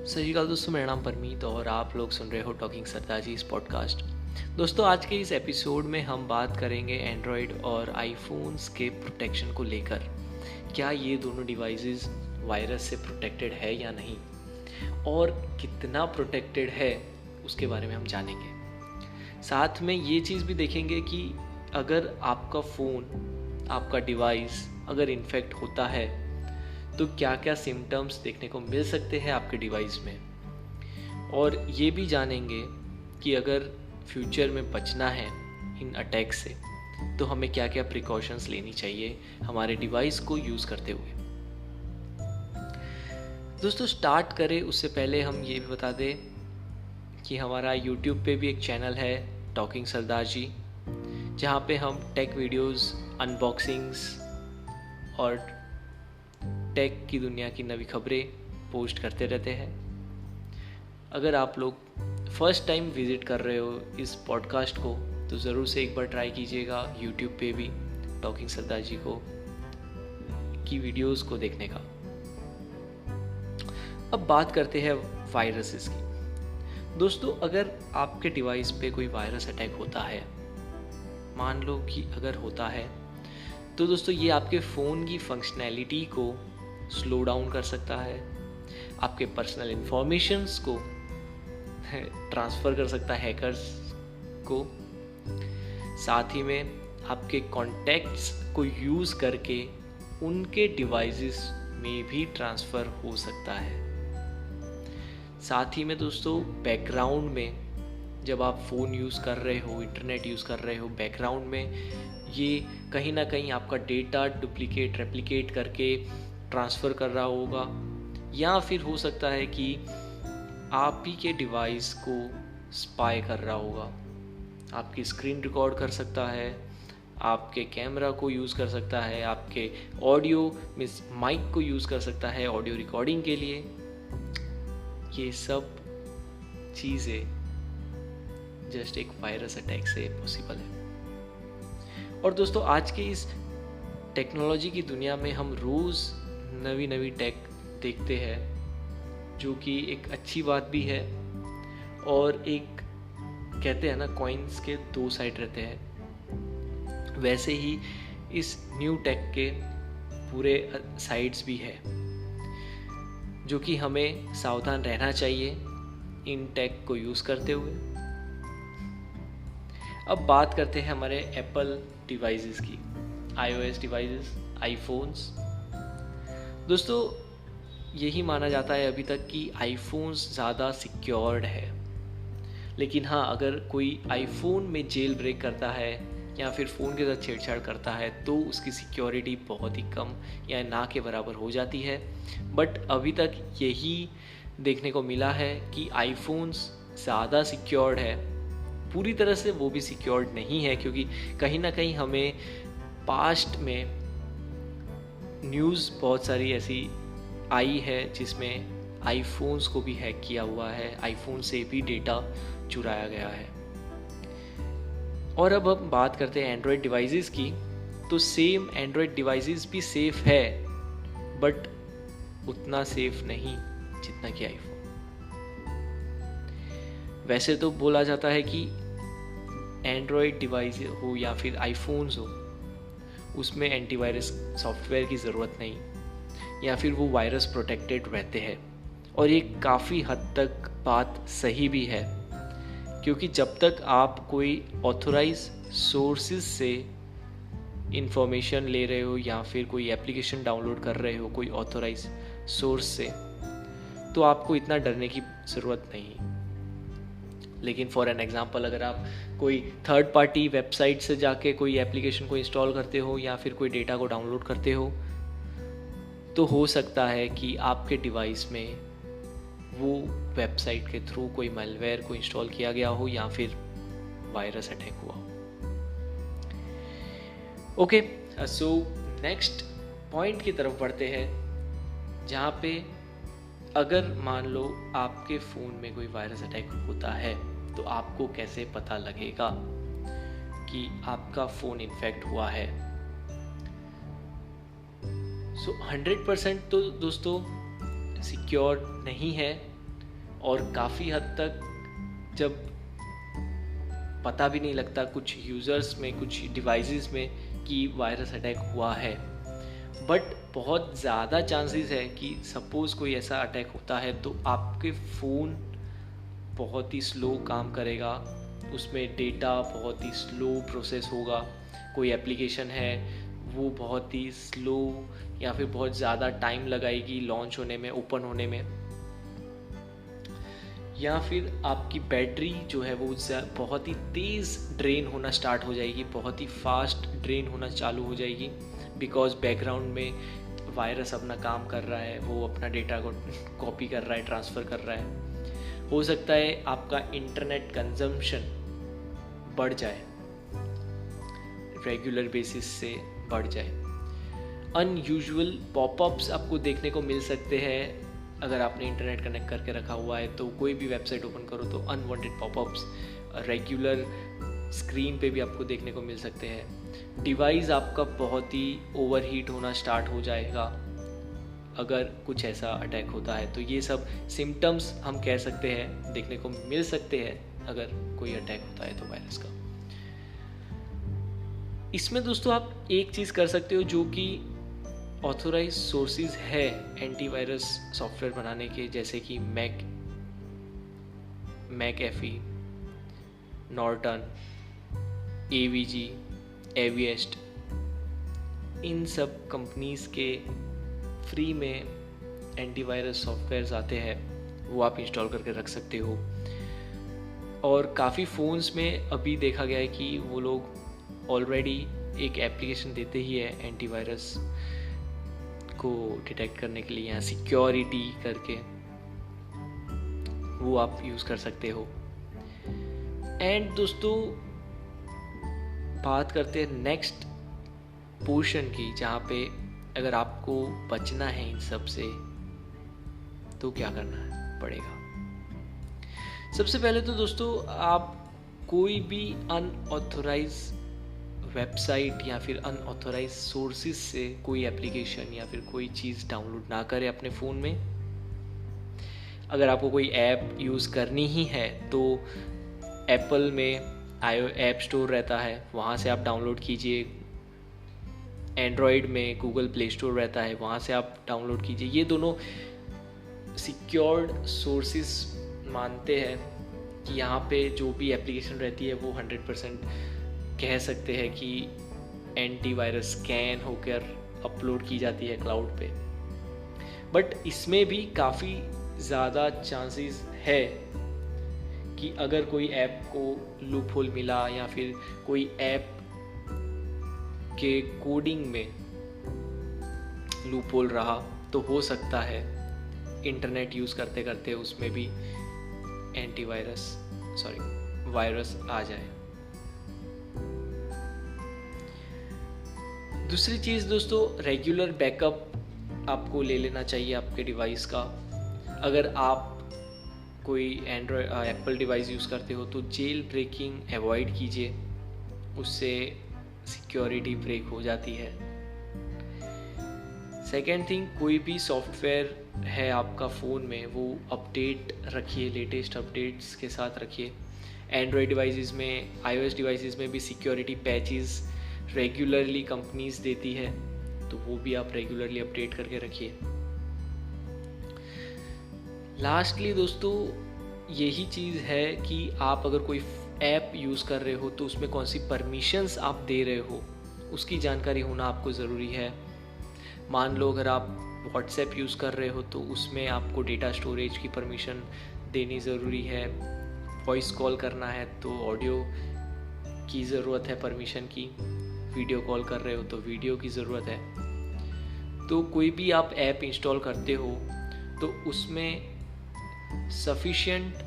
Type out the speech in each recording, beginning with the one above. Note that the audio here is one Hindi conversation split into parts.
सत श्री अकाल दोस्तों, मेरा नाम परमीत और आप लोग सुन रहे हो टॉकिंग सरदार जी इस पॉडकास्ट। दोस्तों, आज के इस एपिसोड में हम बात करेंगे एंड्रॉयड और आईफोन्स के प्रोटेक्शन को लेकर। क्या ये दोनों डिवाइसेस वायरस से प्रोटेक्टेड है या नहीं, और कितना प्रोटेक्टेड है उसके बारे में हम जानेंगे। साथ में ये चीज़ भी देखेंगे कि अगर आपका फ़ोन, आपका डिवाइस अगर इन्फेक्ट होता है तो क्या क्या सिम्टम्स देखने को मिल सकते हैं आपके डिवाइस में। और ये भी जानेंगे कि अगर फ्यूचर में बचना है इन अटैक से तो हमें क्या क्या प्रिकॉशंस लेनी चाहिए हमारे डिवाइस को यूज़ करते हुए। दोस्तों, स्टार्ट करें उससे पहले हम ये भी बता दें कि हमारा यूट्यूब पे भी एक चैनल है टॉकिंग सरदार जी, जहाँ पे हम टेक वीडियोस, अनबॉक्सिंग्स और टेक की दुनिया की नवी खबरें पोस्ट करते रहते हैं। अगर आप लोग फर्स्ट टाइम विज़िट कर रहे हो इस पॉडकास्ट को तो ज़रूर से एक बार ट्राई कीजिएगा यूट्यूब पे भी टॉकिंग सरदार जी को की वीडियोस को देखने का। अब बात करते हैं वायरसेस की। दोस्तों, अगर आपके डिवाइस पे कोई वायरस अटैक होता है, मान लो कि अगर होता है, तो दोस्तों ये आपके फ़ोन की फंक्शनैलिटी को स्लो डाउन कर सकता है, आपके पर्सनल इंफॉर्मेशंस को ट्रांसफ़र कर सकता है हैकर्स को, साथ ही में आपके कॉन्टैक्ट्स को यूज़ करके उनके डिवाइसेस में भी ट्रांसफ़र हो सकता है। साथ ही में दोस्तों, बैकग्राउंड में जब आप फ़ोन यूज़ कर रहे हो, इंटरनेट यूज़ कर रहे हो, बैकग्राउंड में ये कहीं ना कहीं आपका डेटा डुप्लिकेट, रेप्लिकेट करके ट्रांसफ़र कर रहा होगा, या फिर हो सकता है कि आप ही के डिवाइस को स्पाई कर रहा होगा। आपकी स्क्रीन रिकॉर्ड कर सकता है, आपके कैमरा को यूज़ कर सकता है, आपके ऑडियो मीन्स माइक को यूज़ कर सकता है ऑडियो रिकॉर्डिंग के लिए। ये सब चीज़ें जस्ट एक वायरस अटैक से पॉसिबल है। और दोस्तों, आज के इस टेक्नोलॉजी की दुनिया में हम रोज़ नवी नवी टेक देखते हैं, जो कि एक अच्छी बात भी है, और एक कहते हैं ना, कॉइन्स के दो साइड रहते हैं, वैसे ही इस न्यू टेक के पूरे साइड्स भी है, जो कि हमें सावधान रहना चाहिए इन टेक को यूज़ करते हुए। अब बात करते हैं हमारे एप्पल डिवाइसेस की, iOS डिवाइसेस, आईफोन्स। दोस्तों, यही माना जाता है अभी तक कि आईफोन्स ज़्यादा सिक्योर्ड है, लेकिन हाँ, अगर कोई आईफोन में जेल ब्रेक करता है या फिर फ़ोन के साथ छेड़छाड़ करता है तो उसकी सिक्योरिटी बहुत ही कम या ना के बराबर हो जाती है। बट अभी तक यही देखने को मिला है कि आईफोन्स ज़्यादा सिक्योर्ड है। पूरी तरह से वो भी सिक्योर्ड नहीं है, क्योंकि कहीं ना कहीं हमें पास्ट में न्यूज़ बहुत सारी ऐसी आई है जिसमें आईफोन्स को भी हैक किया हुआ है, आईफोन से भी डेटा चुराया गया है। और अब हम बात करते हैं एंड्रॉयड डिवाइसेस की, तो सेम एंड्रॉयड डिवाइसेस भी सेफ है, बट उतना सेफ नहीं जितना कि आईफोन। वैसे तो बोला जाता है कि एंड्रॉयड डिवाइस हो या फिर आईफोन्स हो, उसमें एंटीवायरस सॉफ्टवेयर की ज़रूरत नहीं, या फिर वो वायरस प्रोटेक्टेड रहते हैं। और ये काफ़ी हद तक बात सही भी है, क्योंकि जब तक आप कोई ऑथोराइज सोर्सेज से इंफॉर्मेशन ले रहे हो या फिर कोई एप्लीकेशन डाउनलोड कर रहे हो कोई ऑथोराइज सोर्स से, तो आपको इतना डरने की ज़रूरत नहीं। लेकिन फॉर एन एग्जांपल, अगर आप कोई थर्ड पार्टी वेबसाइट से जाके कोई एप्लीकेशन को इंस्टॉल करते हो या फिर कोई डेटा को डाउनलोड करते हो, तो हो सकता है कि आपके डिवाइस में वो वेबसाइट के थ्रू कोई मैलवेयर को इंस्टॉल किया गया हो या फिर वायरस अटैक हुआ हो। ओके, सो नेक्स्ट पॉइंट की तरफ बढ़ते हैं, जहाँ पे अगर मान लो आपके फ़ोन में कोई वायरस अटैक होता है तो आपको कैसे पता लगेगा कि आपका फ़ोन इन्फेक्ट हुआ है। 100% तो दोस्तों सिक्योर नहीं है, और काफ़ी हद तक जब पता भी नहीं लगता कुछ यूज़र्स में, कुछ डिवाइसेस में कि वायरस अटैक हुआ है, बट बहुत ज़्यादा चांसेस है कि सपोज़ कोई ऐसा अटैक होता है तो आपके फ़ोन बहुत ही स्लो काम करेगा, उसमें डेटा बहुत ही स्लो प्रोसेस होगा, कोई एप्लीकेशन है वो बहुत ही स्लो या फिर बहुत ज़्यादा टाइम लगाएगी लॉन्च होने में, ओपन होने में, या फिर आपकी बैटरी जो है वो बहुत ही तेज़ ड्रेन होना स्टार्ट हो जाएगी, बहुत ही फास्ट ड्रेन होना चालू हो जाएगी, बिकॉज बैकग्राउंड में वायरस अपना काम कर रहा है, वो अपना डेटा को कॉपी कर रहा है, ट्रांसफ़र कर रहा है। हो सकता है आपका इंटरनेट कंजम्पशन बढ़ जाए, रेगुलर बेसिस से बढ़ जाए। अनयूजुअल पॉपअप्स आपको देखने को मिल सकते हैं अगर आपने इंटरनेट कनेक्ट करके रखा हुआ है, तो कोई भी वेबसाइट ओपन करो तो अनवांटेड पॉपअप्स रेगुलर स्क्रीन पे भी आपको देखने को मिल सकते हैं। डिवाइस आपका बहुत ही ओवरहीट होना स्टार्ट हो जाएगा अगर कुछ ऐसा अटैक होता है। तो ये सब सिम्टम्स हम कह सकते हैं, देखने को मिल सकते हैं अगर कोई अटैक होता है तो वायरस का। इसमें दोस्तों आप एक चीज़ कर सकते हो जो कि ऑथोराइज सोर्सेज है एंटीवायरस सॉफ्टवेयर बनाने के, जैसे कि मैकएफी, नॉर्टन, एवीजी, एवीएस्ट, इन सब कंपनीज के फ्री में एंटीवायरस सॉफ्टवेयर्स आते हैं, वो आप इंस्टॉल करके रख सकते हो। और काफ़ी फ़ोन्स में अभी देखा गया है कि वो लोग ऑलरेडी एक एप्लीकेशन देते ही है एंटीवायरस को डिटेक्ट करने के लिए, या सिक्योरिटी करके, वो आप यूज़ कर सकते हो। एंड दोस्तों बात करते हैं नेक्स्ट पोर्शन की, जहाँ पे अगर आपको बचना है इन सब से तो क्या करना पड़ेगा। सबसे पहले तो दोस्तों आप कोई भी अनऑथोराइज वेबसाइट या फिर अनऑथोराइज सोर्सेज से कोई एप्लीकेशन या फिर कोई चीज़ डाउनलोड ना करें अपने फ़ोन में। अगर आपको कोई ऐप यूज़ करनी ही है तो एप्पल में ऐप स्टोर रहता है, वहाँ से आप डाउनलोड कीजिए। एंड्रॉयड में गूगल प्ले स्टोर रहता है, वहाँ से आप डाउनलोड कीजिए। ये दोनों सिक्योर्ड सोर्सेज मानते हैं कि यहाँ पे जो भी एप्लीकेशन रहती है वो 100% कह सकते हैं कि एंटीवायरस स्कैन होकर अपलोड की जाती है क्लाउड पे। बट इसमें भी काफ़ी ज़्यादा चांसेस है कि अगर कोई ऐप को लूप होल मिला या फिर कोई ऐप के कोडिंग में लूप होल रहा, तो हो सकता है इंटरनेट यूज़ करते करते उसमें भी वायरस आ जाए। दूसरी चीज़ दोस्तों, रेगुलर बैकअप आपको ले लेना चाहिए आपके डिवाइस का। अगर आप कोई एप्पल डिवाइस यूज़ करते हो तो जेल ब्रेकिंग अवॉइड कीजिए, उससे सिक्योरिटी ब्रेक हो जाती है। सेकेंड थिंग, कोई भी सॉफ्टवेयर है आपका फ़ोन में वो अपडेट रखिए, लेटेस्ट अपडेट्स के साथ रखिए। एंड्रॉयड डिवाइसेस में, आईओएस डिवाइसेस में भी सिक्योरिटी पैचेस रेगुलरली कंपनीज देती है, तो वो भी आप रेगुलरली अपडेट करके रखिए। लास्टली दोस्तों यही चीज़ है कि आप अगर कोई ऐप यूज़ कर रहे हो तो उसमें कौन सी परमिशंस आप दे रहे हो उसकी जानकारी होना आपको ज़रूरी है। मान लो अगर आप व्हाट्सएप यूज़ कर रहे हो तो उसमें आपको डेटा स्टोरेज की परमिशन देनी ज़रूरी है। वॉइस कॉल करना है तो ऑडियो की ज़रूरत है परमिशन की। वीडियो कॉल कर रहे हो तो वीडियो की ज़रूरत है। तो कोई भी आप ऐप इंस्टॉल करते हो तो उसमें सफिशिएंट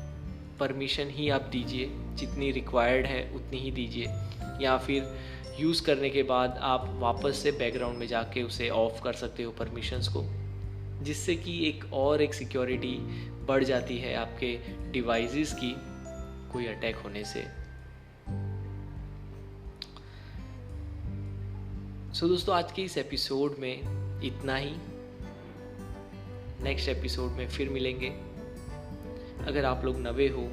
परमिशन ही आप दीजिए, जितनी रिक्वायर्ड है उतनी ही दीजिए, या फिर यूज़ करने के बाद आप वापस से बैकग्राउंड में जाके उसे ऑफ कर सकते हो परमिशंस को, जिससे कि एक सिक्योरिटी बढ़ जाती है आपके डिवाइसेस की कोई अटैक होने से। सो दोस्तों आज के इस एपिसोड में इतना ही। नेक्स्ट एपिसोड में फिर मिलेंगे। अगर आप लोग नए हो,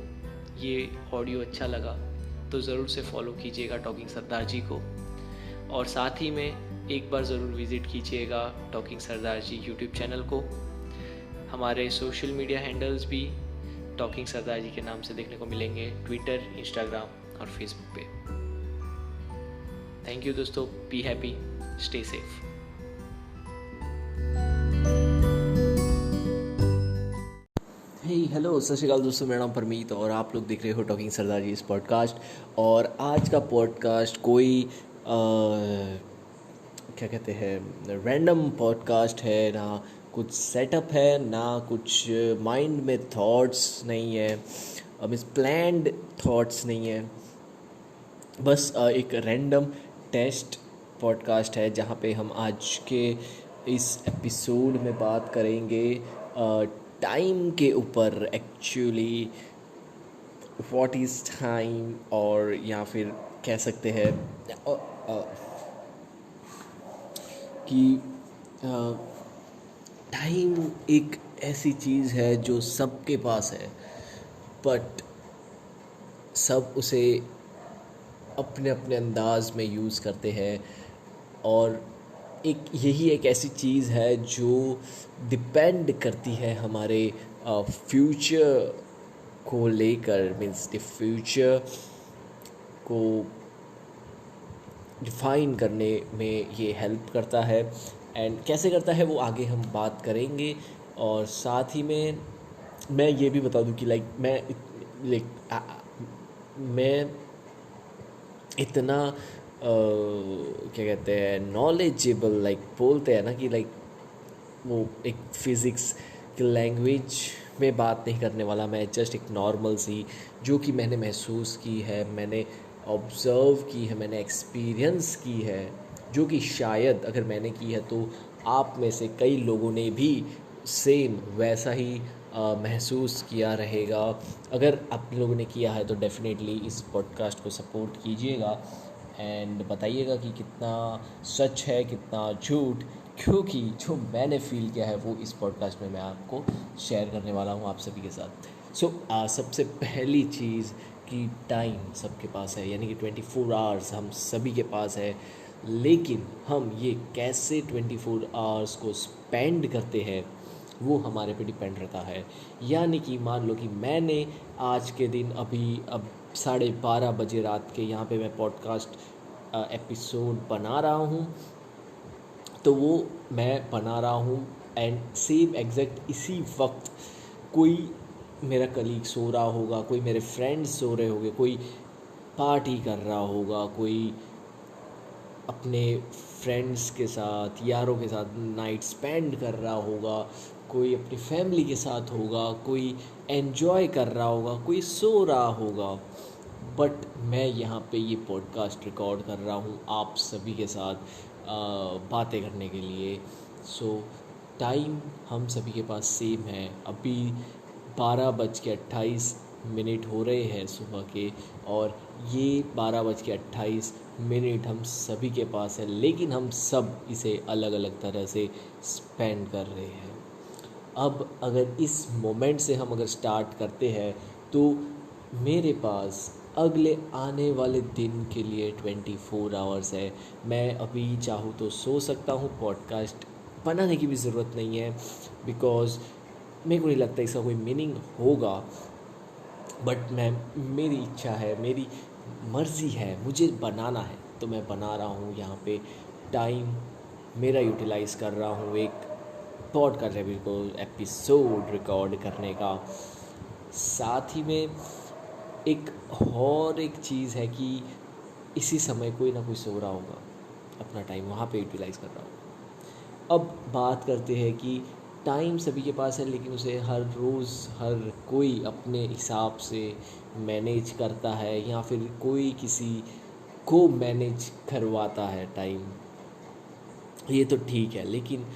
ये ऑडियो अच्छा लगा तो ज़रूर से फॉलो कीजिएगा टॉकिंग सरदार जी को, और साथ ही में एक बार ज़रूर विज़िट कीजिएगा टॉकिंग सरदार जी यूट्यूब चैनल को। हमारे सोशल मीडिया हैंडल्स भी टॉकिंग सरदार जी के नाम से देखने को मिलेंगे, ट्विटर, इंस्टाग्राम और फेसबुक पे। थैंक यू दोस्तों, be happy, stay safe. Hello, सत श्री अकाल दोस्तों, मेरा नाम परमीत और आप लोग देख रहे हो टॉकिंग सरदार जी इस पॉडकास्ट। और आज का पॉडकास्ट कोई क्या कहते हैं, रैंडम पॉडकास्ट है ना, कुछ सेटअप है ना, कुछ माइंड में थॉट्स नहीं है, मिस प्लान्ड थॉट्स नहीं है, बस एक रैंडम टेस्ट पॉडकास्ट है जहाँ पे हम आज के इस एपिसोड में बात करेंगे टाइम के ऊपर। एक्चुअली व्हाट इज़ टाइम, और या फिर कह सकते हैं कि टाइम एक ऐसी चीज़ है जो सबके पास है, बट सब उसे अपने अपने अंदाज में यूज़ करते हैं। और यही एक ऐसी चीज़ है जो डिपेंड करती है हमारे फ्यूचर को लेकर, मीन्स द फ्यूचर को डिफ़ाइन करने में ये हेल्प करता है। एंड कैसे करता है वो आगे हम बात करेंगे। और साथ ही में मैं ये भी बता दूं कि मैं इतना क्या कहते हैं, नॉलेजेबल, बोलते हैं ना कि वो एक फ़िज़िक्स की लैंग्वेज में बात नहीं करने वाला। मैं जस्ट एक नॉर्मल सी, जो कि मैंने महसूस की है, मैंने ऑब्ज़र्व की है, मैंने एक्सपीरियंस की है, जो कि शायद अगर मैंने की है तो आप में से कई लोगों ने भी सेम वैसा ही महसूस किया रहेगा। अगर आप लोगों ने किया है तो डेफ़िनेटली इस पॉडकास्ट को सपोर्ट कीजिएगा एंड बताइएगा कि कितना सच है, कितना झूठ, क्योंकि जो मैंने फ़ील किया है वो इस पॉडकास्ट में मैं आपको शेयर करने वाला हूँ आप सभी के साथ। सबसे पहली चीज़ कि टाइम सबके पास है, यानी कि 24 आवर्स हम सभी के पास है, लेकिन हम ये कैसे 24 आवर्स को स्पेंड करते हैं वो हमारे पे डिपेंड रहता है। यानी कि मान लो कि मैंने आज के दिन अब 12:30 बजे रात के यहाँ पे मैं पॉडकास्ट एपिसोड बना रहा हूँ, तो वो मैं बना रहा हूँ एंड सेम एग्जैक्ट इसी वक्त कोई मेरा कलीग सो रहा होगा, कोई मेरे फ्रेंड्स सो रहे होंगे, कोई पार्टी कर रहा होगा, कोई अपने फ्रेंड्स के साथ, यारों के साथ नाइट स्पेंड कर रहा होगा, कोई अपनी फैमिली के साथ होगा, कोई एन्जॉय कर रहा होगा, कोई सो रहा होगा। बट मैं यहाँ पे ये पॉडकास्ट रिकॉर्ड कर रहा हूँ आप सभी के साथ बातें करने के लिए। टाइम हम सभी के पास सेम है। अभी 12:28 हो रहे हैं सुबह के, और ये 12:28 हम सभी के पास है, लेकिन हम सब इसे अलग अलग तरह से स्पेंड कर रहे हैं। अब अगर इस मोमेंट से हम अगर स्टार्ट करते हैं तो मेरे पास अगले आने वाले दिन के लिए 24 आवर्स है। मैं अभी चाहूँ तो सो सकता हूँ, पॉडकास्ट बनाने की भी ज़रूरत नहीं है, बिकॉज़ मेरे को नहीं लगता इसका कोई मीनिंग होगा। बट मेरी इच्छा है, मेरी मर्ज़ी है, मुझे बनाना है तो मैं बना रहा हूँ। यहाँ पे टाइम मेरा यूटिलाइज़ कर रहा हूँ एक पॉडकास्ट एपिसोड रिकॉर्ड करने का। साथ ही में एक चीज़ है कि इसी समय कोई ना कोई सो रहा होगा, अपना टाइम वहाँ पे यूटिलाइज़ कर रहा होगा। अब बात करते हैं कि टाइम सभी के पास है, लेकिन उसे हर रोज़ हर कोई अपने हिसाब से मैनेज करता है, या फिर कोई किसी को मैनेज करवाता है टाइम। ये तो ठीक है, लेकिन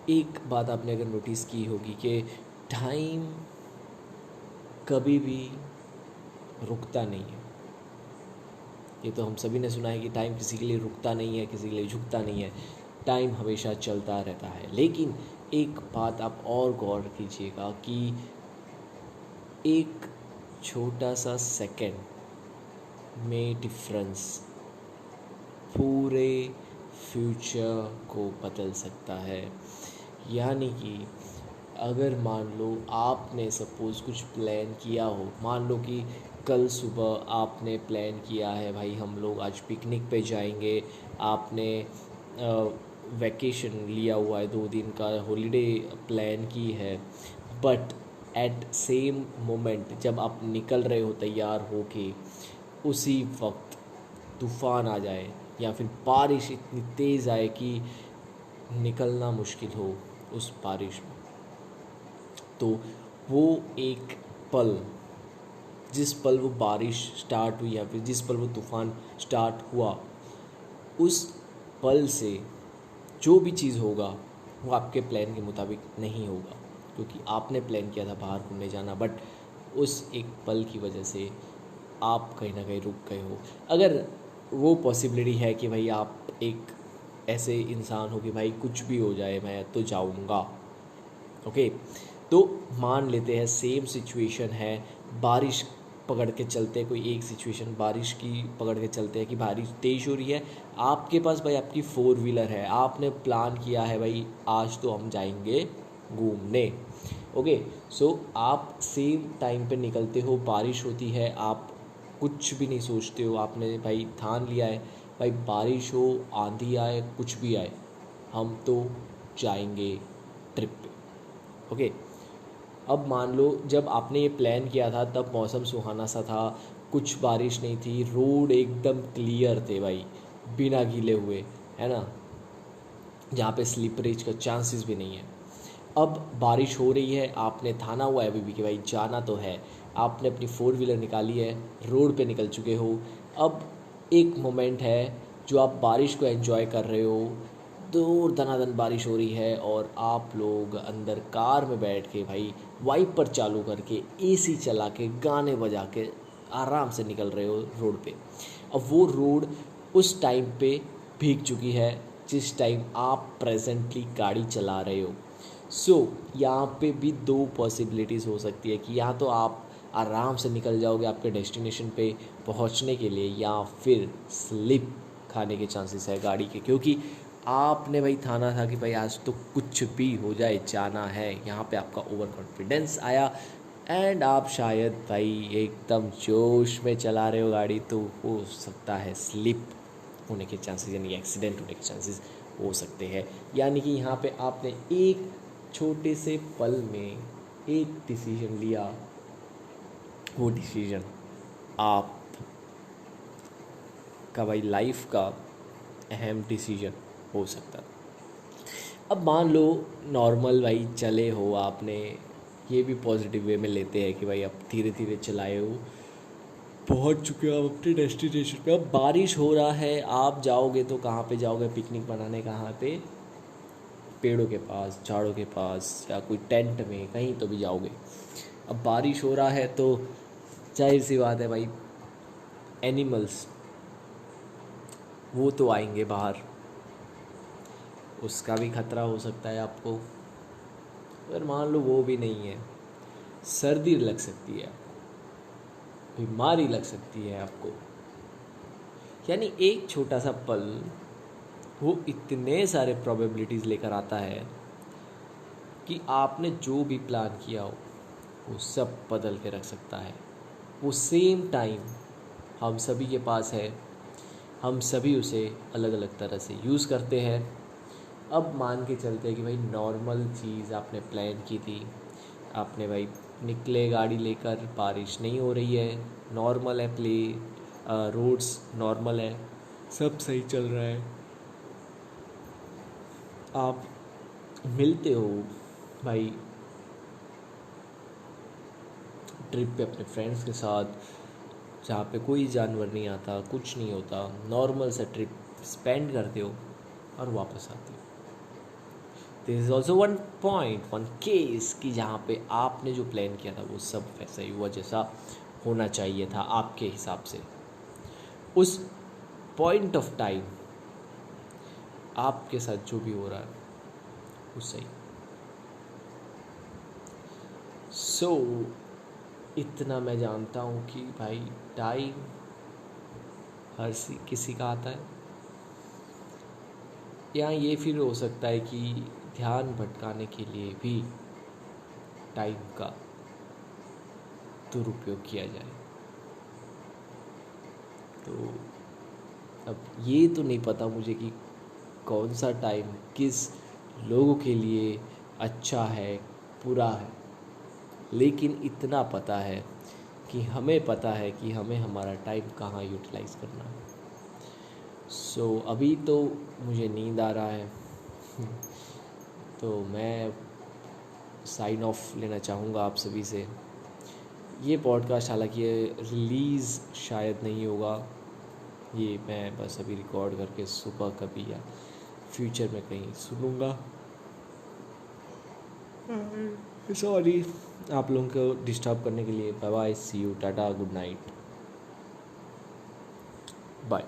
एक बात आपने अगर नोटिस की होगी कि टाइम कभी भी रुकता नहीं है। ये तो हम सभी ने सुना है कि टाइम किसी के लिए रुकता नहीं है, किसी के लिए झुकता नहीं है, टाइम हमेशा चलता रहता है। लेकिन एक बात आप और गौर कीजिएगा कि एक छोटा सा सेकंड में डिफरेंस पूरे फ्यूचर को बदल सकता है। यानी कि अगर मान लो आपने सपोज़ कुछ प्लान किया हो, मान लो कि कल सुबह आपने प्लान किया है भाई हम लोग आज पिकनिक पे जाएंगे, आपने वैकेशन लिया हुआ है 2 दिन का हॉलीडे प्लान की है, बट एट सेम मोमेंट जब आप निकल रहे हो तैयार हो के उसी वक्त तूफ़ान आ जाए या फिर बारिश इतनी तेज़ आए कि निकलना मुश्किल हो उस बारिश में, तो वो एक पल, जिस पल वो बारिश स्टार्ट हुई या फिर जिस पल वो तूफ़ान स्टार्ट हुआ, उस पल से जो भी चीज़ होगा वो आपके प्लान के मुताबिक नहीं होगा, क्योंकि आपने प्लान किया था बाहर घूमने जाना, बट उस एक पल की वजह से आप कहीं ना कहीं रुक गए हो। अगर वो पॉसिबिलिटी है कि भाई आप एक ऐसे इंसान हो कि भाई कुछ भी हो जाए मैं तो जाऊंगा, ओके, तो मान लेते हैं सेम सिचुएशन है, बारिश पकड़ के चलते हैं, कोई एक सिचुएशन बारिश की पकड़ के चलते हैं कि बारिश तेज़ हो रही है, आपके पास भाई आपकी 4 व्हीलर है, आपने प्लान किया है भाई आज तो हम जाएंगे घूमने, ओके, सो आप सेम टाइम पे निकलते हो, बारिश होती है, आप कुछ भी नहीं सोचते हो, आपने भाई ठान लिया है भाई बारिश हो आंधी आए कुछ भी आए हम तो जाएंगे ट्रिप पे, ओके। अब मान लो जब आपने ये प्लान किया था तब मौसम सुहाना सा था, कुछ बारिश नहीं थी, रोड एकदम क्लियर थे भाई, बिना गीले हुए, है ना, जहाँ पे स्लिपरेज का चांसेस भी नहीं है। अब बारिश हो रही है, आपने ठाना हुआ है अभी भी कि भाई जाना तो है, आपने अपनी 4 व्हीलर निकाली है, रोड पे निकल चुके हो, अब एक मोमेंट है जो आप बारिश को एंजॉय कर रहे हो, दूर दनादन बारिश हो रही है और आप लोग अंदर कार में बैठ के भाई वाइपर चालू करके एसी चला के गाने बजा के आराम से निकल रहे हो रोड पे। अब वो रोड उस टाइम पे भीग चुकी है जिस टाइम आप प्रेजेंटली गाड़ी चला रहे हो। सो यहाँ पे भी 2 पॉसिबिलिटीज़ हो सकती है कि या तो आप आराम से निकल जाओगे आपके डेस्टिनेशन पे पहुँचने के लिए, या फिर स्लिप खाने के चांसेस है गाड़ी के, क्योंकि आपने भाई ठाना था कि भाई आज तो कुछ भी हो जाए जाना है, यहाँ पे आपका ओवर कॉन्फिडेंस आया एंड आप शायद भाई एकदम जोश में चला रहे हो गाड़ी, तो हो सकता है स्लिप होने के चांसेस यानी एक्सीडेंट होने के चांसेस हो सकते हैं। यानी कि यहाँ पे आपने एक छोटे से पल में एक डिसीजन लिया, वो डिसीजन आप का भाई लाइफ का अहम डिसीजन हो सकता। अब मान लो नॉर्मल भाई चले हो आपने, ये भी पॉजिटिव वे में लेते हैं कि भाई अब धीरे धीरे चलाए हो, पहुंच चुके हो आप अपने डेस्टिनेशन पे, अब बारिश हो रहा है, आप जाओगे तो कहाँ पे जाओगे पिकनिक मनाने, कहाँ पे, पेड़ों के पास, झाड़ों के पास, या कोई टेंट में, कहीं तो भी जाओगे। अब बारिश हो रहा है तो जाहिर सी बात है भाई एनिमल्स वो तो आएंगे बाहर, उसका भी खतरा हो सकता है आपको। अगर मान लो वो भी नहीं है, सर्दी लग सकती है आपको, बीमारी लग सकती है आपको, यानी एक छोटा सा पल वो इतने सारे प्रोबेबिलिटीज़ लेकर आता है कि आपने जो भी प्लान किया हो वो सब बदल के रख सकता है। वो सेम टाइम हम सभी के पास है, हम सभी उसे अलग अलग तरह से यूज़ करते हैं। अब मान के चलते हैं कि भाई नॉर्मल चीज़ आपने प्लान की थी, आपने भाई निकले गाड़ी लेकर, बारिश नहीं हो रही है, नॉर्मल है रोड्स नॉर्मल है, सब सही चल रहा है, आप मिलते हो भाई ट्रिप पे अपने फ्रेंड्स के साथ, जहाँ पे कोई जानवर नहीं आता, कुछ नहीं होता, नॉर्मल सा ट्रिप स्पेंड करते हो और वापस आते हो। This is also one point, one case कि जहाँ पे आपने जो प्लान किया था वो सब वैसा ही हुआ जैसा होना चाहिए था आपके हिसाब से। उस पॉइंट ऑफ टाइम आपके साथ जो भी हो रहा है वो सही। सो इतना मैं जानता हूँ कि भाई टाइम किसी का आता है, या ये फिर हो सकता है कि ध्यान भटकाने के लिए भी टाइम का दुरुपयोग किया जाए। तो अब ये तो नहीं पता मुझे कि कौन सा टाइम किस लोगों के लिए अच्छा है, बुरा है, लेकिन इतना पता है कि हमें पता है कि हमें हमारा टाइम कहाँ यूटिलाइज़ करना है। सो अभी तो मुझे नींद आ रहा है तो मैं साइन ऑफ लेना चाहूँगा आप सभी से। ये पॉडकास्ट हालांकि रिलीज़ शायद नहीं होगा, ये मैं बस अभी रिकॉर्ड करके सुबह कभी या फ्यूचर में कहीं सुनूँगा। सॉरी आप लोगों को डिस्टर्ब करने के लिए। Bye bye, see you, tata, good night, bye.